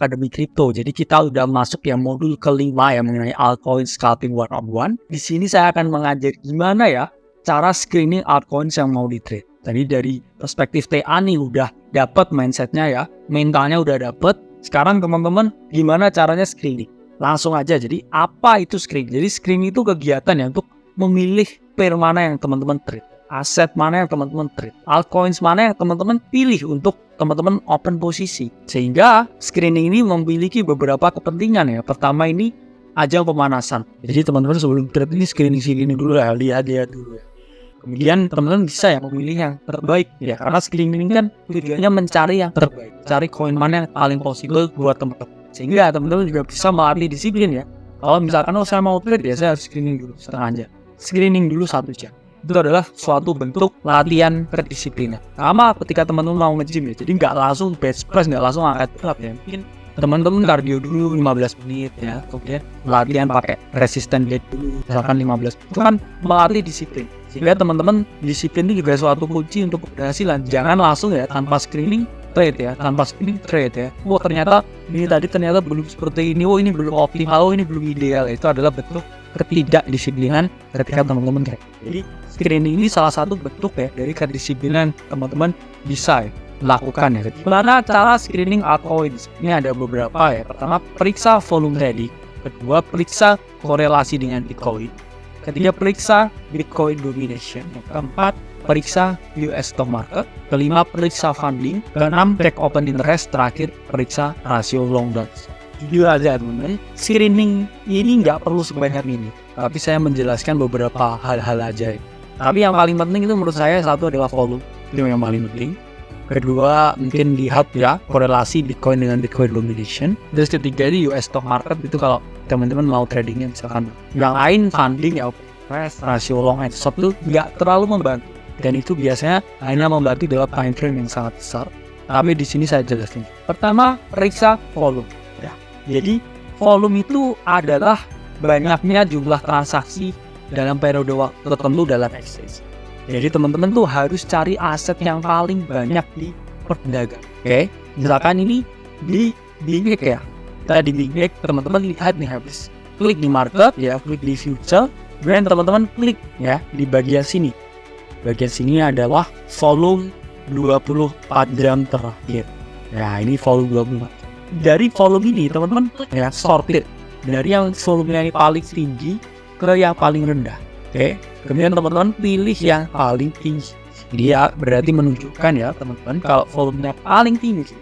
Akademi Kripto. Jadi kita udah masuk yang modul kelima ya mengenai altcoin scalping 101. Di sini saya akan mengajar gimana ya cara screening altcoins yang mau di trade. Tadi dari perspektif TA nih udah dapat mindsetnya ya, mentalnya udah dapet. Sekarang teman-teman gimana caranya screening? Langsung aja. Jadi apa itu screening? Jadi screening itu kegiatan ya untuk memilih pair mana yang teman-teman trade, aset mana yang teman-teman trade, altcoins mana yang teman-teman pilih untuk teman-teman open posisi. Sehingga screening ini memiliki beberapa kepentingan ya. Pertama ini ajang pemanasan. Jadi teman-teman sebelum trade ini screening dulu ya, lihat dulu ya. Kemudian teman-teman bisa ya memilih yang terbaik ya, karena screening ini kan tujuannya mencari yang terbaik, cari koin mana yang paling possible buat teman-teman. Sehingga teman-teman juga bisa melatih disiplin ya. Kalau misalkan saya mau trade ya saya harus screening dulu setengah jam, screening dulu 1 jam. Itu adalah suatu bentuk latihan kedisiplinan. Sama ketika teman-teman mau nge-gym ya, jadi nggak langsung bench press, nggak langsung angkat berat ya. Mungkin teman-teman cardio dulu 15 menit ya, kemudian latihan pakai resistance weight dulu misalkan 15 menit. Itu kan melatih disiplin. Sehingga teman-teman disiplin itu juga suatu kunci untuk keberhasilan. Jangan langsung ya tanpa screening trade ya, tanpa screening trade ya. Wah ternyata belum seperti ini, ini belum optimal, ini belum ideal. Itu adalah bentuk ketidakdisiplinan ketika teman-teman trade. Jadi screening ini salah satu bentuk ya dari kedisiplinan teman-teman bisa ya lakukan ya. Gimana cara screening altcoins? Ini ada beberapa ya. Pertama, periksa volume trading. Kedua, periksa korelasi dengan Bitcoin. Ketiga, periksa Bitcoin domination. Yang keempat, periksa US stock market. Kelima, periksa funding. Keenam, check open interest. Terakhir, periksa rasio long dan short. Jujur aja teman-teman, screening ini nggak perlu sebanyak ini. Tapi saya menjelaskan beberapa hal-hal aja ya. Tapi yang paling penting itu menurut saya satu adalah volume. Itu yang paling penting. Kedua, mungkin lihat ya korelasi Bitcoin dengan Bitcoin domination. Terus ketiga ini US stock market, itu kalau teman-teman mau tradingnya misalkan. Yang lain funding ya, rasio long and short itu nggak terlalu membantu. Dan itu biasanya hanya membantu dalam time frame yang sangat besar. Tapi di sini saya jelaskan. Pertama, periksa volume. Ya. Jadi volume itu adalah banyaknya jumlah transaksi dalam periode waktu tertentu dalam exchange. Jadi teman-teman tuh harus cari aset yang paling banyak di perdagangan. Oke, misalkan ini di Big ya. Tadi di Big teman-teman lihat nih habis klik di market ya, klik di future, kemudian teman-teman klik ya di bagian sini. Bagian sini adalah volume 24 jam terakhir. Ya, ini volume 24. Dari volume ini teman-teman ya sorted dari yang volumenya paling tinggi ke yang paling rendah. Oke, kemudian teman-teman pilih yang paling tinggi. Dia berarti menunjukkan ya teman-teman kalau volumenya paling tinggi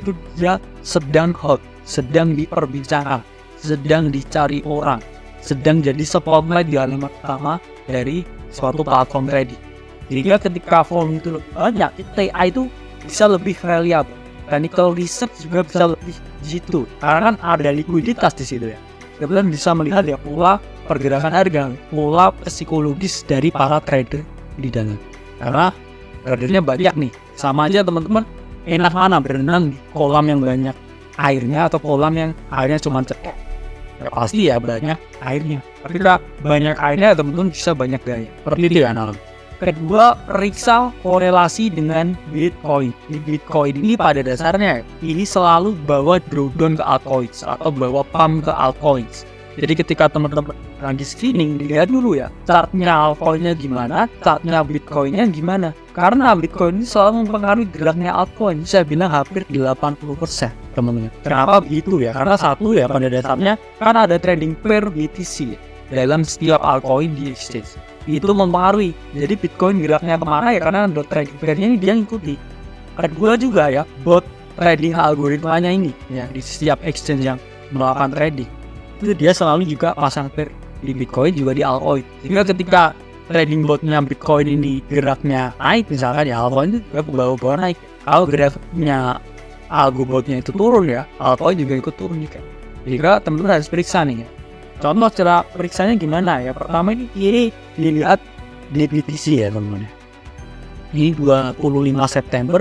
itu dia sedang hot, sedang diperbincangkan, sedang dicari orang, sedang jadi spotlight di halaman pertama dari suatu platform trading. Jadi ketika volume itu lebih banyak, TA itu bisa lebih reliable. Technical research juga bisa lebih di situ, karena kan ada likuiditas di situ ya. Kemudian bisa melihat ya pola pergerakan harga, pola psikologis dari para trader di dalam. Karena tradernya banyak nih, sama aja teman-teman enak mana berenang di kolam yang banyak airnya atau kolam yang airnya cuma cetek. Ya pasti ya banyak airnya. Ketika banyak airnya teman-teman bisa banyak gaya. Seperti itu ya analog. Kedua, periksa korelasi dengan Bitcoin. Di Bitcoin ini pada dasarnya ini selalu bawa drawdown ke altcoins atau bawa pump ke altcoins. Jadi ketika teman-teman lagi screening, dilihat dulu ya chartnya altcoinnya gimana, chartnya Bitcoinnya gimana. Karena Bitcoin ini selalu mempengaruhi geraknya altcoin. Saya bilang hampir 80% teman-teman. Kenapa begitu ya? Karena satu ya pada dasarnya kan ada trading pair BTC dalam setiap altcoin di exchange. Itu mempengaruhi. Jadi Bitcoin geraknya kemana ya karena dot trading pair-nya ini dia ngikuti. Kedua juga ya bot trading algoritmanya ini ya di setiap exchange yang melakukan trading itu dia selalu juga pasang pair di Bitcoin juga di altcoin. Sehingga ketika trading botnya Bitcoin ini geraknya naik misalkan ya altcoin itu juga bawa naik. Kalau geraknya algo botnya itu turun ya altcoin juga ikut turun juga. Jika teman-teman harus periksa nih ya. Contoh cara periksanya gimana ya? Pertama ini dilihat di BTC ya teman-teman. Ini 25 September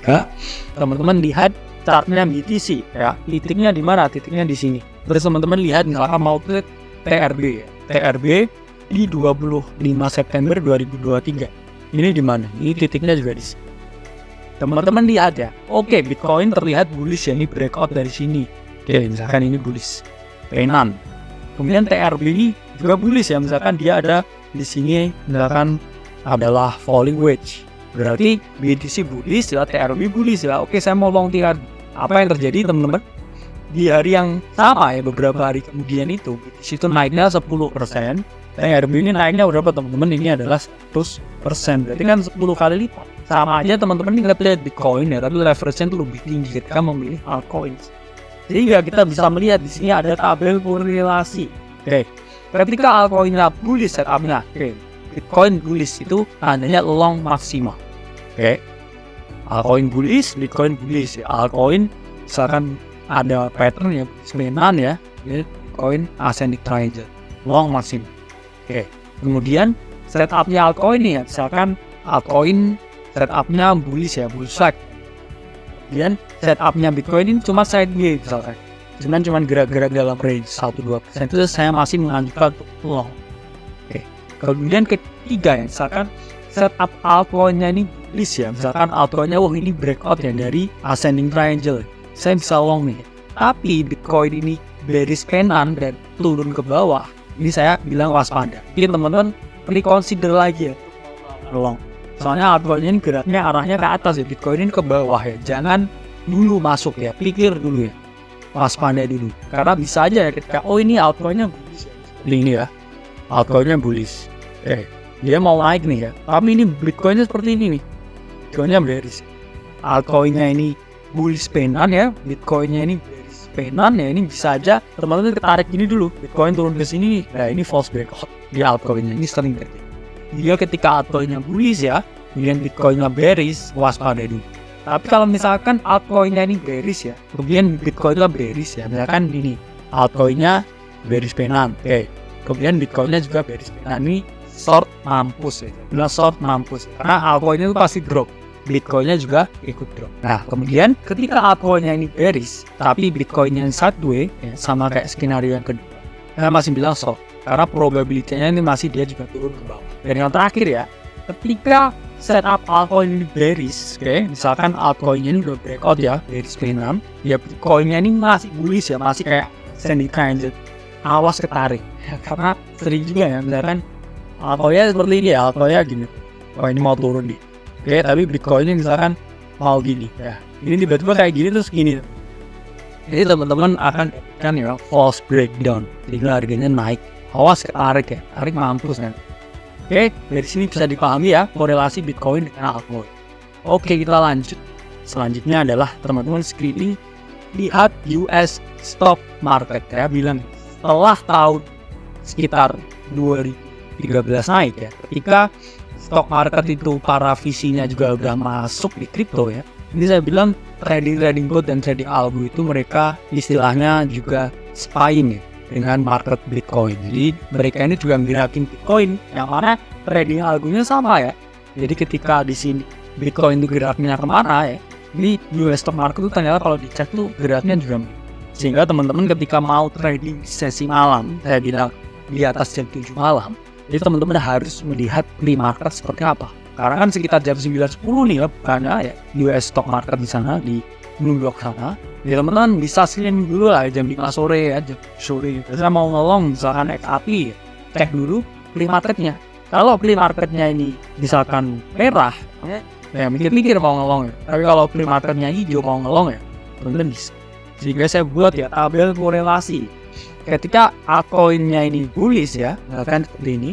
2023. Teman-teman lihat chartnya BTC ya. Titiknya di mana? Titiknya di sini. Terus teman-teman lihat misalkan mau trade TRB ya. TRB di 25 September 2023. Ini di mana? Ini titiknya juga di sini. teman-teman lihat ya, oke, Bitcoin terlihat bullish ya, ini breakout dari sini. Oke, misalkan ini bullish, penan. Kemudian TRB ini juga bullish ya, misalkan dia ada di sini, misalkan adalah falling wedge. Berarti BTC bullish ya, TRB bullish ya. Oke, saya mau long TRB. Apa yang terjadi teman-teman? Di hari yang sama ya, beberapa hari kemudian itu BTC itu naiknya 10%. TRB ini naiknya berapa teman-teman? Ini adalah 100%. Berarti kan 10 kali lipat. Sama aja teman-teman ini lihat Bitcoin ya, tapi leverage-nya itu lebih tinggi ketika memilih altcoins. Sehingga kita bisa melihat di sini ada tabel korelasi. Oke. Ketika altcoin-nya bullish setupnya, oke, Bitcoin bullish itu tandanya long maksimal. Oke. Altcoin bullish, Bitcoin bullish. Altcoin misalkan ada pattern ya, semenan ya, Bitcoin ascending triangle, long maksimal. Oke. Kemudian setupnya altcoin nih ya, misalkan altcoin setupnya bullish ya, bullseye. Kemudian setupnya Bitcoin ini cuma sideways misalkan, cuma gerak-gerak dalam range 1-2%, itu saya masih menganjurkan untuk long. Oke. Kemudian ketiga ya, misalkan setup altcoinnya ini bullish ya, misalkan altcoinnya ini breakout ya dari ascending triangle, saya bisa long nih. Tapi Bitcoin ini bearish penan dan turun ke bawah, ini saya bilang waspada. Jadi teman-teman reconsider lagi ya long. Soalnya altcoin ini geraknya arahnya ke atas ya, Bitcoin ini ke bawah ya. Jangan dulu masuk ya, pikir dulu ya, waspada dulu. Karena bisa aja ya ketika ini altcoinnya bullish ya, ini ya, altcoinnya bullish. Dia mau naik nih ya, tapi ini Bitcoinnya seperti ini nih, Bitcoinnya bearish. Altcoinnya ini bullish penan ya, Bitcoinnya ini bearish penan ya. Ini bisa aja teman-teman ketarik gini dulu, Bitcoin turun ke sini nih. Nah ini false breakout di altcoinnya, ini sering terjadi. Dia ketika altcoinnya bullish ya, kemudian Bitcoinnya bearish, waspada dulu. Tapi kalau misalkan altcoinnya ini bearish ya, kemudian Bitcoinnya bearish ya, misalkan ini altcoinnya bearish penan, kemudian Bitcoinnya juga bearish penan, ini short mampus ya, bilang short mampus ya. Karena altcoinnya itu pasti drop, Bitcoinnya juga ikut drop. Nah kemudian ketika altcoinnya ini bearish, tapi Bitcoinnya sideways ya, sama kayak skenario yang kedua, saya masih bilang short, karena probability-nya ini masih dia juga turun ke bawah. Dan yang terakhir ya, ketika setup altcoin ini bearish, misalkan altcoinnya ini udah breakout ya, bearish penan, ya Bitcoinnya ini masih bullish ya, masih kayak ascending triangle, awas ketarik ya, karena sering juga ya, misalkan altcoinnya seperti ini ya, altcoinnya gini, ini mau turun nih, tapi Bitcoinnya misalkan mau gini ya, ini tiba-tiba kayak gini terus gini, jadi teman-teman akan kan ya false breakdown, sehingga harganya naik, awas ketarik ya, tarik mampus kan. Dari sini bisa dipahami ya korelasi Bitcoin dengan altcoin. Oke, kita lanjut. Selanjutnya adalah teman-teman screening, lihat US stock market. Saya bilang setelah tahun sekitar 2013 naik ya, ketika stock market itu para visinya juga udah masuk di kripto ya. Ini saya bilang trading bot dan trading algo itu mereka istilahnya juga spying ya dengan market Bitcoin. Jadi mereka ini juga gerakin Bitcoin, yang mana trading algonya sama ya. Jadi ketika di sini Bitcoin itu geraknya kemana ya, di US stock market itu ternyata kalau dicek tuh geraknya juga. Sehingga teman-teman ketika mau trading sesi malam, saya bilang di atas jam 7 malam, jadi teman-teman harus melihat pre-market seperti apa. Karena kan sekitar jam 9.10 nih ya, bukannya ya US stock market di sana di New York sana. Ya teman-teman bisa screen dulu lah jam 5 sore ya, jam sore. Saya mau ngelong misalkan XRP ya, cek dulu pre-marketnya. Kalau pre-marketnya ini misalkan merah, ya mikir-mikir mau ngelong ya. Tapi kalau pre-marketnya hijau mau ngelong ya, teman-teman bisa. Sehingga saya buat ya tabel korelasi. Ketika altcoinnya ini bullish ya, misalkan seperti ini,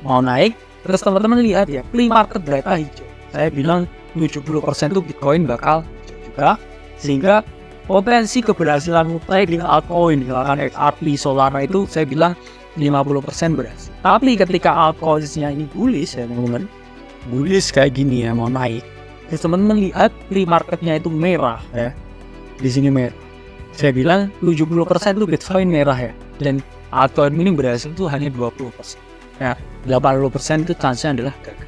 mau naik, terus teman-teman lihat ya pre-market data hijau. Saya bilang 70% itu Bitcoin bakal juga, sehingga potensi keberhasilan trading altcoin misalkan XRP, Solana itu saya bilang 50% berhasil. Tapi ketika altcoins-nya ini bullish ya teman-teman, bullish kayak gini ya mau naik, terus teman-teman lihat pre-marketnya itu merah ya, di sini merah, saya bilang 70% itu Bitcoin merah ya, dan altcoin ini berhasil itu hanya 20%. Ya, 80% itu chance-nya adalah gagal.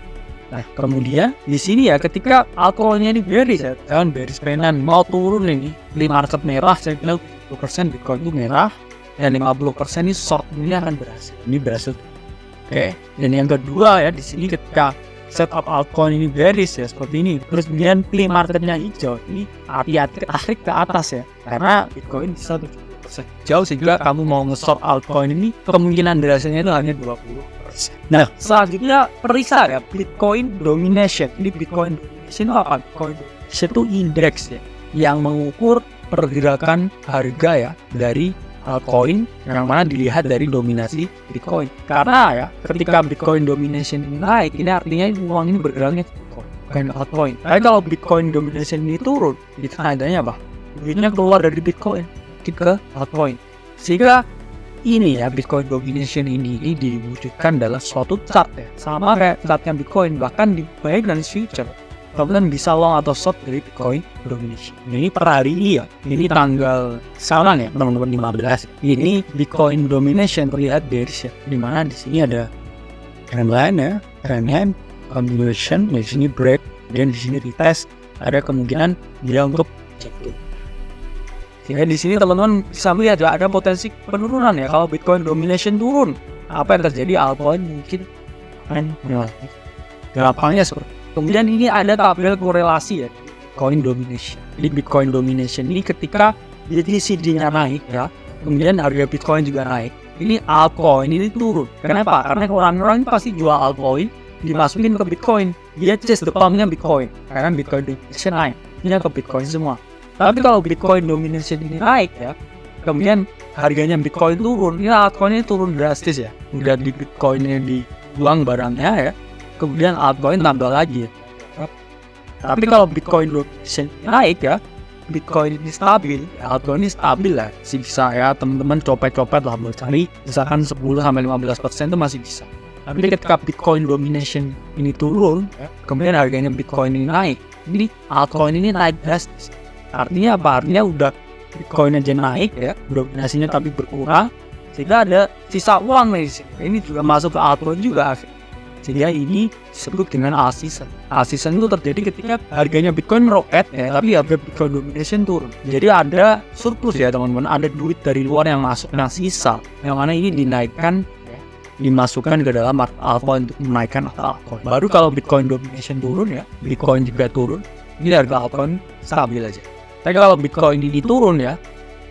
Nah, kemudian di sini ya ketika altcoinnya ini bearish ya, kan bearish penan mau turun ini, pre-market merah, saya bilang 70% Bitcoin itu merah, dan 50% ini short ini akan berhasil. Ini berhasil. Dan yang kedua ya di sini ketika setup altcoin ini bearish ya seperti ini, terus kemudian play marketnya hijau, ini hati-hati tarik ke atas ya, karena Bitcoin bisa 70% jauh sehingga kamu mau nge-short altcoin ini kemungkinan berhasilnya itu hanya 20%. Nah, selanjutnya periksa ya Bitcoin domination. Ini Bitcoin domination itu apa? Bitcoin domination itu indeks ya yang mengukur pergerakan harga ya dari altcoin yang mana dilihat dari dominasi Bitcoin. Karena ya ketika Bitcoin domination ini naik, ini artinya uang ini bergeraknya ke Bitcoin, bukan altcoin. Tapi kalau Bitcoin domination ini turun, itu tandanya apa? Duitnya keluar dari Bitcoin ke altcoin. Sehingga ini ya Bitcoin domination ini diwujudkan dalam suatu chart ya, sama kayak chartnya Bitcoin, bahkan baik dari future. Kemudian bisa long atau short dari Bitcoin domination. Ini per hari ini ya. Ini tanggal sekarang ya teman-teman 15. Ini Bitcoin domination terlihat bearish ya. Dimana di sini ada trendline ya, trendline continuation, di sini break, dan di sini retest. Ada kemungkinan dia untuk jatuh. Sehingga di sini teman-teman bisa melihat ya, ada potensi penurunan ya kalau Bitcoin domination turun. Apa yang terjadi? Altcoin mungkin akan menaik. Gampangnya seperti. Kemudian ini ada tabel korelasi ya Bitcoin domination. Di Bitcoin domination ini ketika BTC-nya naik ya, kemudian harga Bitcoin juga naik. Ini altcoin ini turun. Kenapa? Karena orang-orang ini pasti jual altcoin, dimasukin ke Bitcoin. Dia chase depannya Bitcoin. Karena Bitcoin domination naik, ini ke Bitcoin semua. Tapi kalau Bitcoin domination ini naik ya, kemudian harganya Bitcoin turun, ini altcoin ini turun drastis ya. Udah di Bitcoinnya dibuang barangnya ya, kemudian altcoin tambah lagi ya. Tapi kalau Bitcoin domination naik ya, Bitcoin ini stabil, altcoin ini stabil lah. Bisa ya teman-teman copet-copet lah cari, misalkan 10-15% itu masih bisa. Tapi ketika Bitcoin domination ini turun, kemudian harganya Bitcoin ini naik, jadi altcoin ini naik drastis. Artinya apa? Artinya udah Bitcoin aja naik ya, dominasinya tapi berkurang, sehingga ada sisa uang nih. Ini juga masuk ke altcoin juga. Sehingga ini disebut dengan all season. All season itu terjadi ketika harganya Bitcoin meroket ya, tapi harga Bitcoin domination turun. Jadi ada surplus ya teman-teman, ada duit dari luar yang masuk, yang sisa, yang mana ini dinaikkan ya, dimasukkan ke dalam altcoin untuk menaikkan altcoin. Baru kalau Bitcoin domination turun ya, Bitcoin juga turun, ini harga altcoin stabil aja. Tapi kalau Bitcoin ini turun ya,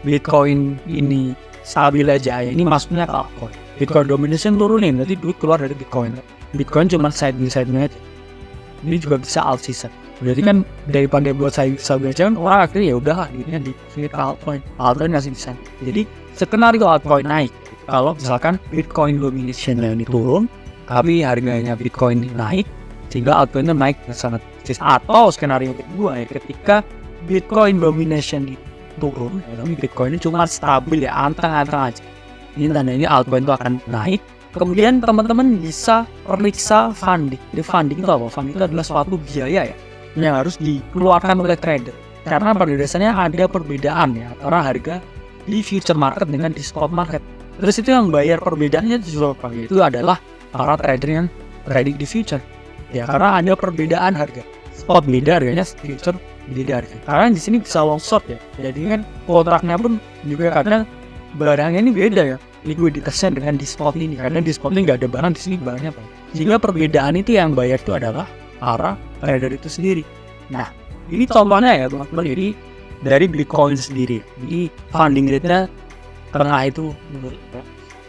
Bitcoin ini stabil aja ya, ini masuknya ke altcoin. Bitcoin domination turunin, nanti duit keluar dari Bitcoin. Bitcoin cuma side-by-side-nya aja. Ini juga bisa all season. Berarti kan daripada buat side-by-side aja kan orang akhirnya ya udahlah duitnya di altcoin. Altcoin masih bisa. Jadi skenario altcoin naik. Kalau misalkan Bitcoin domination ini turun, tapi harganya Bitcoin naik, sehingga altcoinnya naik sangat. Atau skenario kedua ya, ketika Bitcoin domination turun, tapi Bitcoin ini cuma stabil ya, anteng-anteng aja. Ini tandanya altcoin itu akan naik. Kemudian teman-teman bisa periksa funding. Jadi funding itu apa? Funding itu adalah suatu biaya ya yang harus dikeluarkan oleh trader. Karena pada dasarnya ada perbedaan ya antara harga di future market dengan di spot market. Terus itu yang bayar perbedaannya itu adalah para trader yang trading di future. Ya karena ada perbedaan harga. Spot beda harganya, future beda harga. Karena di sini bisa long short ya. Jadi kan kontraknya pun juga kadang barangnya ini beda ya, likuiditasnya dengan di spot ini, karena di spot ini nggak ada barang, di sini barangnya apa. Sehingga perbedaan itu yang bayar itu adalah para trader itu sendiri. Nah ini contohnya ya teman-teman, jadi dari Bitcoin sendiri. Jadi funding rate-nya tengah itu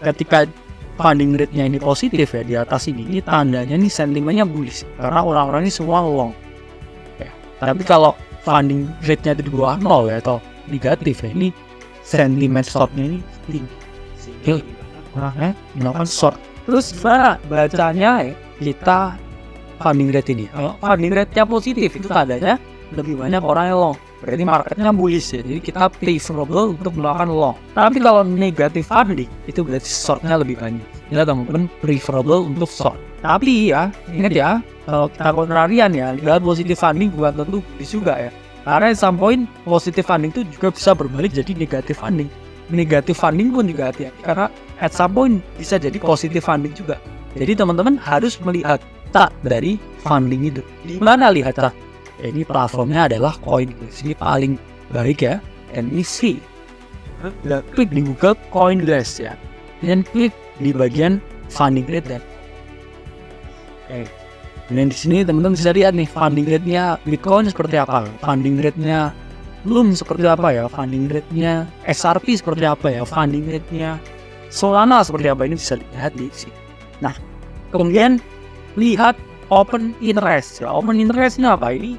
ketika funding rate-nya ini positif ya di atas ini tandanya ini sentimennya bullish karena orang-orang ini semua long ya. Tapi kalau funding rate-nya itu di bawah 0 ya atau negatif ya, ini sentimen short-nya ini tinggi. Sehingga melakukan short. Terus gimana bacanya ya kita funding rate ini? Kalau funding rate-nya positif itu tandanya lebih banyak orang yang long. Berarti marketnya bullish ya. Jadi kita preferable untuk melakukan long. Tapi kalau negatif funding itu berarti short-nya lebih banyak. Jadi teman-teman preferable untuk short. Tapi ya ingat ya, kalau kita kontrarian ya, lihat positif funding bukan tentu bullish juga ya. Karena at some point positive funding itu juga bisa berbalik jadi negative funding. Negative funding pun juga hati-hati karena at some point bisa jadi positive funding juga. Jadi teman-teman harus melihat chart dari funding itu. Di mana lihat chart? Ya, ini platformnya adalah CoinGlass. Ini paling baik ya. Dan ini free. Klik di Google CoinGlass ya. Dan klik di bagian funding rate dan Dan di sini teman-teman bisa lihat nih funding rate-nya Bitcoin seperti apa, funding rate-nya Loom seperti apa ya, funding rate-nya XRP seperti apa ya, funding rate-nya Solana seperti apa, ini bisa dilihat di sini. Nah, kemudian lihat open interest. Ya, open interest-nya apa? Ini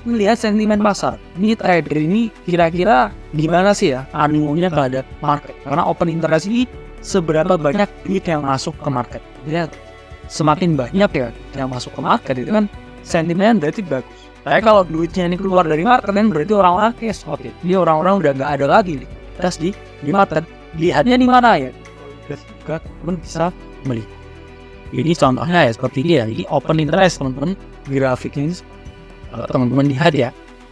melihat sentimen pasar. Ini trader ini kira-kira gimana sih ya animonya terhadap market. Karena open interest ini seberapa banyak duit yang masuk ke market. Lihat, semakin banyak ya yang masuk ke market itu kan sentimennya berarti bagus. Tapi kalau duitnya ini keluar dari market kan berarti orang-orang cash out. Jadi orang-orang udah nggak ada lagi liquidity di market. Lihatnya di mana ya? Juga teman bisa melihat. Ini contohnya ya seperti ini ya. Ini open interest teman-teman. Grafiknya ini teman-teman lihat ya.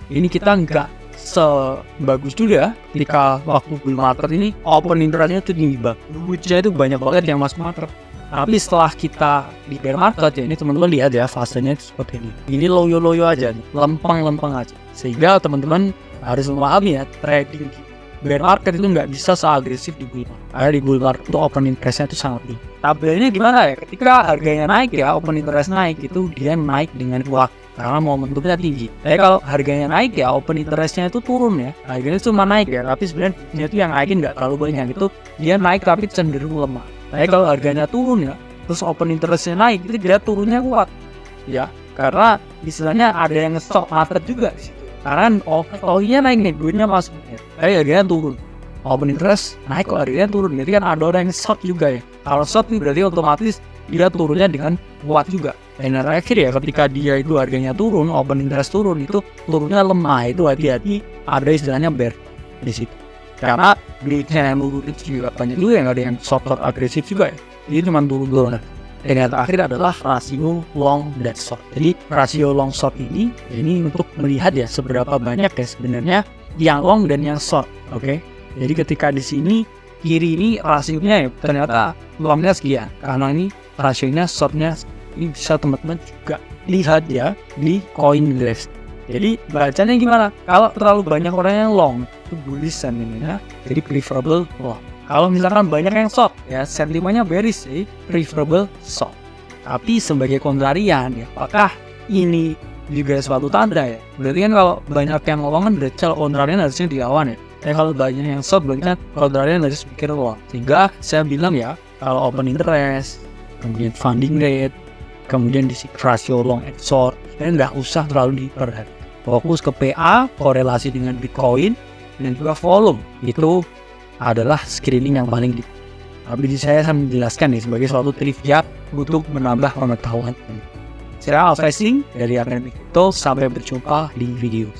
Ini kita nggak sebagus dulu ya. Ketika waktu bull market ini open interestnya itu tinggi banget. Duitnya itu banyak banget yang masuk market. Tapi setelah kita di bear market ya, ini teman-teman lihat ya fasenya seperti ini. Ini loyo-loyo aja nih, lempeng-lempeng aja. Sehingga teman-teman harus memahami ya, trading di bear market itu nggak bisa seagresif di bull market. Karena di bull market itu open interestnya itu sangat tinggi. Tabelnya gimana ya? Ketika harganya naik ya, open interest naik itu dia naik dengan kuat karena momentumnya tinggi. Tapi kalau harganya naik ya, open interestnya itu turun ya. Harganya cuma naik ya, tapi sebenarnya itu yang naikin nggak terlalu banyak. Itu dia naik tapi cenderung lemah. Tapi kalau harganya turun ya, terus open interestnya naik, itu dia turunnya kuat, ya. Karena istilahnya ada yang nge-stop market juga di situ. Karena OI-nya naik nih, duitnya masuk, tapi harganya turun. Open interest naik kok harganya turun, jadi kan ada orang yang short juga ya. Kalau short nih berarti otomatis dia turunnya dengan kuat juga. Dan terakhir ya, ketika dia itu harganya turun, open interest turun, itu turunnya lemah, itu hati-hati ada istilahnya bear di situ. Karena duitnya yang turun itu juga banyak juga yang ada yang short agresif juga ya. Jadi cuma turun. Dan yang terakhir adalah rasio long dan short. Jadi rasio long short ini untuk melihat ya seberapa banyak ya sebenarnya yang long dan yang short. Oke. Jadi ketika di sini kiri ini rasionya ya ternyata longnya sekian. Karena ini rasionya shortnya ini bisa teman-teman juga lihat ya di CoinGlass. Jadi bacanya gimana? Kalau terlalu banyak orang yang long itu bullish sentimennya, jadi preferable long. Kalau misalkan banyak yang short ya sentimennya bearish, jadi preferable short. Tapi sebagai kontrarian ya, apakah ini juga suatu tanda ya? Berarti kan kalau banyak yang long kan berarti kalau kontrarian harusnya dilawan ya. Kalau banyak yang short berarti kan kontrarian harus mikir long. Sehingga saya bilang ya, kalau open interest, kemudian funding rate, kemudian di rasio long and short, nggak usah terlalu diperhatikan. Fokus ke PA, korelasi dengan Bitcoin, dan juga volume. Itu adalah screening yang paling Tapi saya menjelaskan nih sebagai suatu trivia untuk menambah pengetahuan. Saya Alfasing dari Akademi Crypto. Sampai berjumpa di video